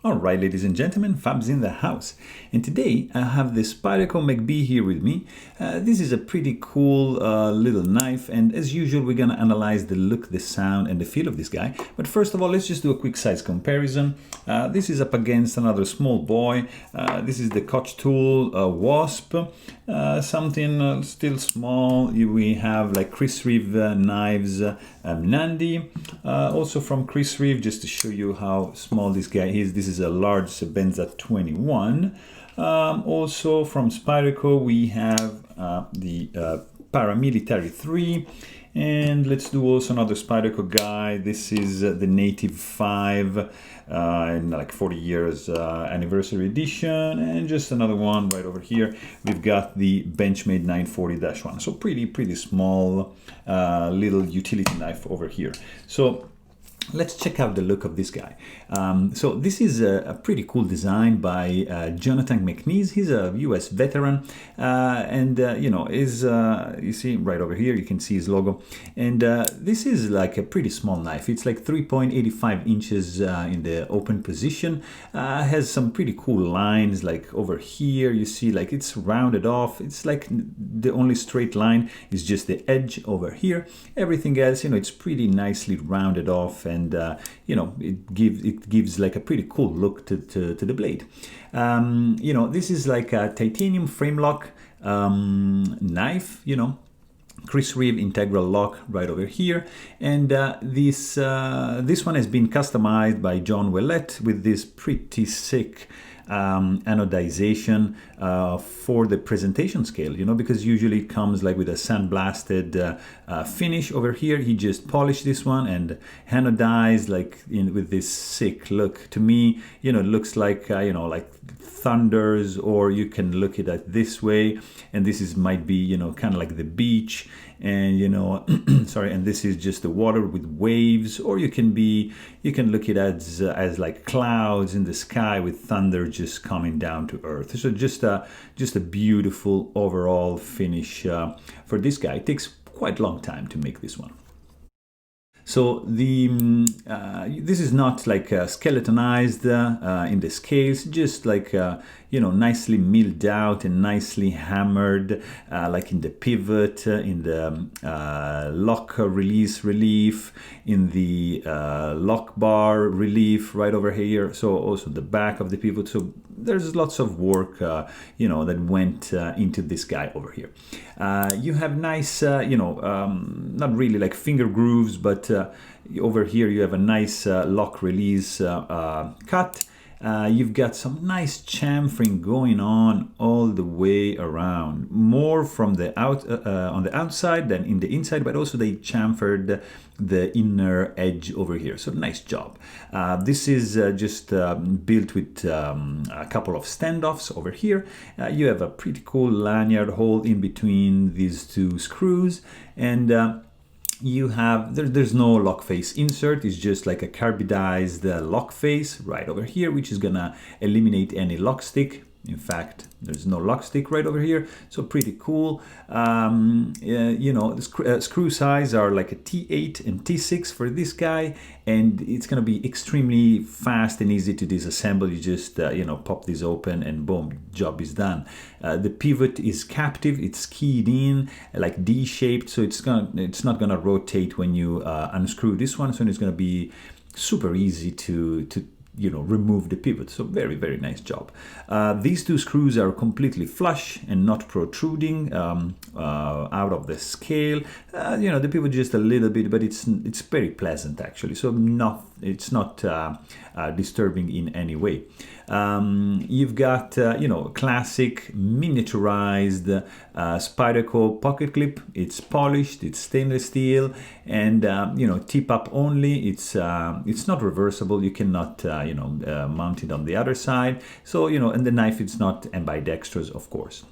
All right, ladies and gentlemen, Fab's in the house. And today I have the Spyderco McBee here with me. This is a pretty cool little knife, and as usual we're gonna analyze the look, the sound and the feel of this guy. But first of all, let's just do a quick size comparison. This is up against another small boy. This is the Koch tool Wasp. Something still small. We have like Chris Reeve knives, Nandi. Also from Chris Reeve, just to show you how small this guy is. This is a large Sebenza 21. Also from Spyderco we have the Paramilitary 3. And let's do also another Spyderco guy. This is the Native 5 in like 40 years anniversary edition, and just another one right over here. We've got the Benchmade 940-1. So pretty small little utility knife over here. So let's check out the look of this guy. So this is a pretty cool design by Jonathan McNeese. He's a US veteran, and you know, is you see right over here, you can see his logo. And this is like a pretty small knife. It's like 3.85 inches in the open position. Has some pretty cool lines, like over here you see like it's rounded off. It's like the only straight line is just the edge over here. Everything else, you know, it's pretty nicely rounded off, and you know, it gives like a pretty cool look to the blade. You know, this is like a titanium frame lock knife, you know, Chris Reeve integral lock right over here, and this one has been customized by John Willett with this pretty sick anodization for the presentation scale, you know, because usually it comes like with a sandblasted finish. Over here he just polished this one and anodized like with this sick look. To me, you know, it looks like you know, like thunders, or you can look at it this way, and this is might be, you know, kind of like the beach, and you know sorry, and this is just the water with waves, or you can look at it as like clouds in the sky with thunder just coming down to earth. So just a beautiful overall finish for this guy. It takes quite a long time to make this one. So this is not like skeletonized in the scales, just like you know, nicely milled out and nicely hammered, like in the pivot, in the lock release relief, in the lock bar relief right over here. So also the back of the pivot. So there's lots of work, you know, that went into this guy over here. You have nice, you know, not really like finger grooves, but over here you have a nice lock release cut. You've got some nice chamfering going on all the way around, more from the on the outside than in the inside, but also they chamfered the inner edge over here. So nice job. This is just built with a couple of standoffs over here. You have a pretty cool lanyard hole in between these two screws, and you have, there's no lock face insert. It's just like a carbidized lock face right over here, which is gonna eliminate any lock stick. In fact, there's no lock stick right over here, so pretty cool. You know, the screw size are like a T8 and T6 for this guy, and it's gonna be extremely fast and easy to disassemble. You just you know, pop this open and boom, job is done. The pivot is captive; it's keyed in like D-shaped, so it's not gonna rotate when you unscrew this one. So it's gonna be super easy to you know, remove the pivot. So very nice job. These two screws are completely flush and not protruding out of the scale. You know, the pivot just a little bit, but it's very pleasant actually. So it's not disturbing in any way. You've got you know, classic miniaturized Spyderco pocket clip. It's polished, it's stainless steel, and you know, tip up only. It's not reversible. You cannot you know, mount it on the other side. So you know, and the knife, it's not ambidextrous, of course.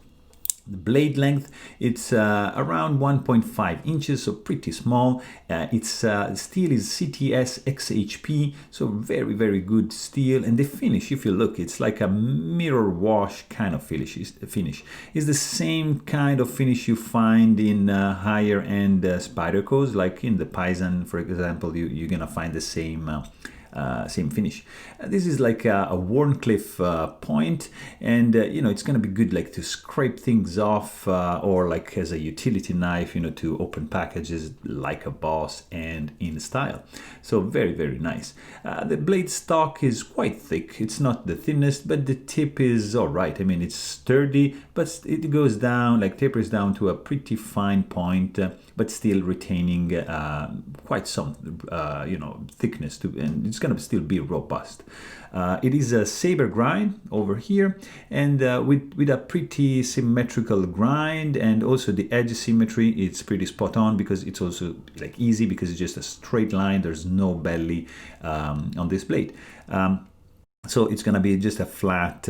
The blade length, it's around 1.5 inches, so pretty small. Its steel is CTS XHP, so very good steel. And the finish, if you look, it's like a mirror wash kind of finish. It's the same kind of finish you find in higher end Spydercos, like in the Paisan, for example. You're gonna find the same same finish. This is like a Warncliffe point, and it's gonna be good like to scrape things off, or like as a utility knife, to open packages like a boss and in style. So very, very nice. The blade stock is quite thick. It's not the thinnest, but the tip is all right. I mean, it's sturdy, but it goes down, like tapers down to a pretty fine point, but still retaining quite some, thickness to, and it's going to still be robust. It is a saber grind over here, and with a pretty symmetrical grind, and also the edge symmetry, it's pretty spot on because it's also like easy because it's just a straight line. There's no belly on this blade. So it's going to be just a flat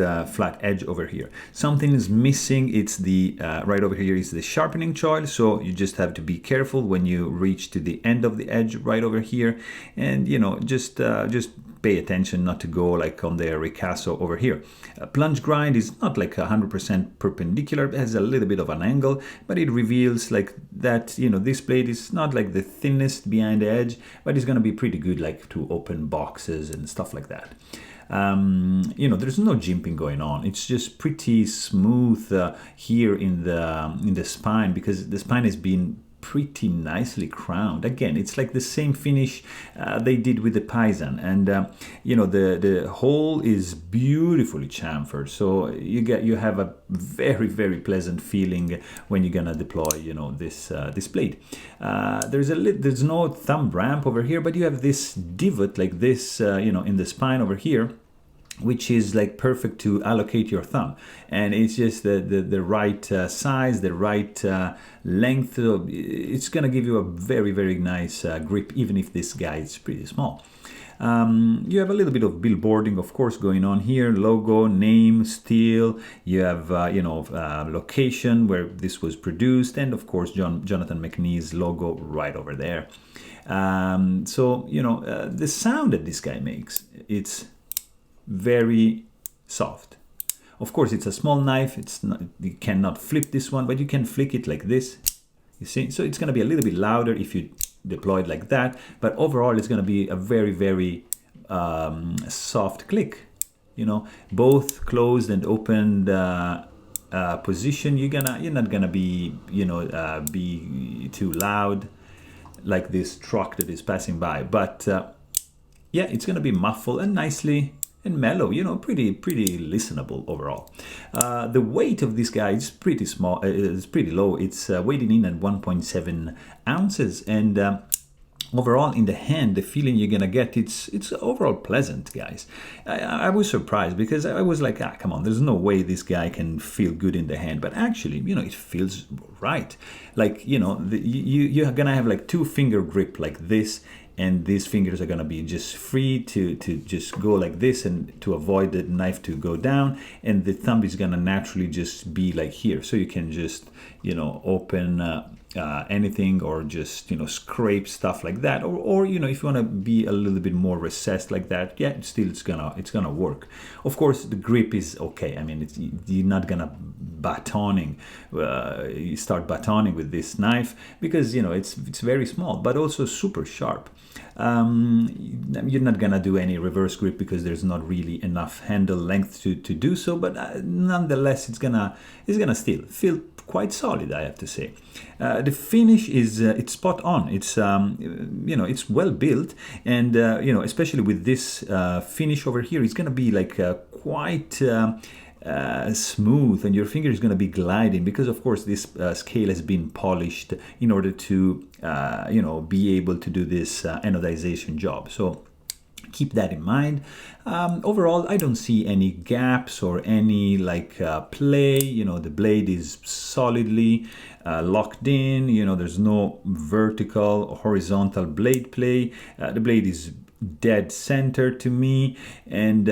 edge over here. Something is missing. It's the right over here is the sharpening choil. So you just have to be careful when you reach to the end of the edge right over here, and just pay attention not to go like on the ricasso over here. Plunge grind is not like 100% perpendicular. It has a little bit of an angle, but it reveals like that. This blade is not like the thinnest behind the edge, but it's going to be pretty good like to open boxes and stuff like that. There's no jimping going on. It's just pretty smooth here in the spine, because the spine has been pretty nicely crowned. Again, it's like the same finish they did with the Paisan, and the hole is beautifully chamfered, so you have a very, very pleasant feeling when you're gonna deploy this blade. There's no thumb ramp over here, but you have this divot like this in the spine over here, which is like perfect to allocate your thumb, and it's just the right size, the right length. So it's gonna give you a very, very nice grip, even if this guy is pretty small. You have a little bit of billboarding, of course, going on here. Logo, name, steel. You have location where this was produced, and of course Jonathan McNee's logo right over there. The sound that this guy makes, it's very soft. Of course, it's a small knife. It's not, you cannot flip this one, but you can flick it like this. You see, so it's going to be a little bit louder if you deploy it like that. But overall, it's going to be a very, very soft click. Both closed and opened position. You're not gonna be be too loud like this truck that is passing by. But yeah, it's going to be muffled and nicely and mellow, pretty listenable overall. The weight of this guy is pretty small. It's pretty low. It's weighted in at 1.7 ounces, and overall in the hand, the feeling you're gonna get, it's overall pleasant, guys. I was surprised because I was like, come on, there's no way this guy can feel good in the hand, but actually, it feels right. Like, you're gonna have like 2-finger grip like this, and these fingers are going to be just free to just go like this and to avoid the knife to go down, and the thumb is going to naturally just be like here, so you can just open anything, or just scrape stuff like that, or if you want to be a little bit more recessed like that, yeah, it's gonna work. Of course, the grip is okay. I mean, you're not gonna you start batoning with this knife, because it's very small, but also super sharp. You're not gonna do any reverse grip because there's not really enough handle length to do so, but nonetheless, it's gonna still feel quite solid, I have to say. The finish is it's spot on. It's it's well built, and especially with this finish over here, it's gonna be like quite smooth, and your finger is going to be gliding, because of course this scale has been polished in order to be able to do this anodization job. So keep that in mind. Overall, I don't see any gaps or any play. The blade is solidly locked in. There's no vertical or horizontal blade play. The blade is dead center to me, and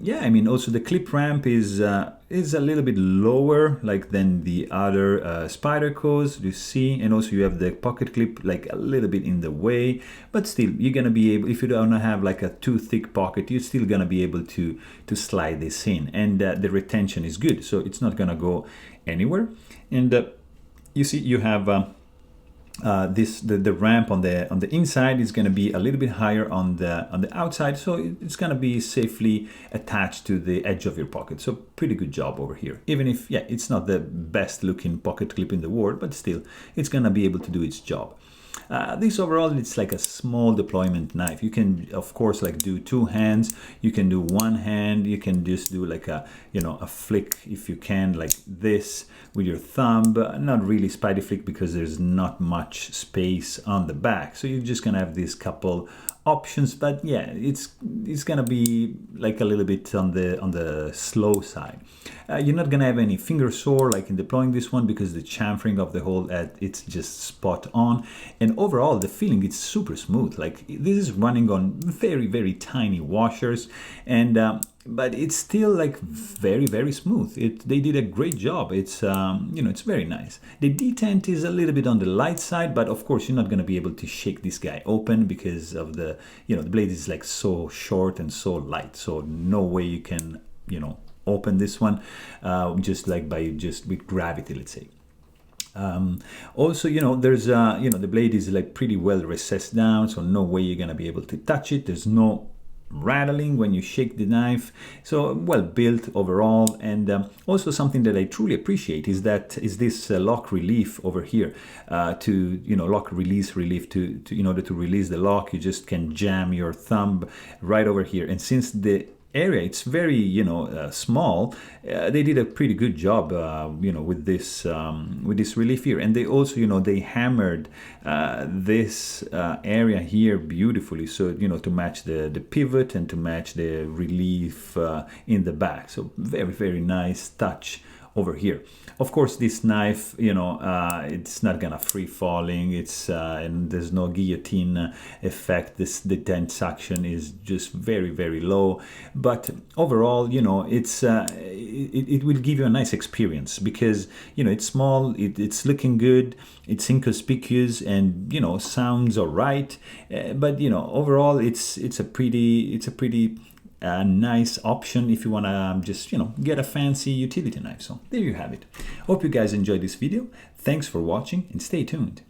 yeah, I mean, also the clip ramp is a little bit lower than the other Spydercos, you see, and also you have the pocket clip a little bit in the way, but still you're gonna be able, if you don't have a too thick pocket, you're still gonna be able to slide this in, and the retention is good, so it's not gonna go anywhere. And you see you have the ramp on the inside is going to be a little bit higher on the outside, so it's going to be safely attached to the edge of your pocket. So pretty good job over here, even if, yeah, it's not the best looking pocket clip in the world, but still it's going to be able to do its job. This overall, it's like a small deployment knife. You can, of course, like do two hands. You can do one hand. You can just do like a, you know, a flick if you can, like this with your thumb. Not really Spidey flick because there's not much space on the back. So you're just gonna have these couple options, but yeah, it's gonna be like a little bit on the slow side. You're not gonna have any finger sore like in deploying this one because the chamfering of the hole, it's just spot on, and overall the feeling, it's super smooth. Like this is running on very, very tiny washers, and but it's still like very, very smooth. They did a great job. It's you know, it's very nice. The detent is a little bit on the light side, but of course you're not going to be able to shake this guy open because of the, you know, the blade is like so short and so light, so no way you can, you know, open this one just with gravity, let's say. Also, you know, there's you know, the blade is like pretty well recessed down, so no way you're gonna be able to touch it. There's no rattling when you shake the knife, so well built overall. And also something that I truly appreciate is this lock relief over here, to, you know, lock release relief, to in order to release the lock, you just can jam your thumb right over here. And since the area, it's very, you know, small, they did a pretty good job, you know, with this relief here. And they also, you know, they hammered this area here beautifully, so, you know, to match the pivot and to match the relief in the back. So very, very nice touch over here. Of course, this knife, you know, it's not gonna free falling. It's and there's no guillotine effect. The detent suction is just very, very low. But overall, you know, it will give you a nice experience because, you know, it's small, it's looking good, it's inconspicuous, and, you know, sounds alright. But, you know, overall, it's a pretty nice option if you want to just, you know, get a fancy utility knife. So there you have it. Hope you guys enjoyed this video. Thanks for watching and stay tuned.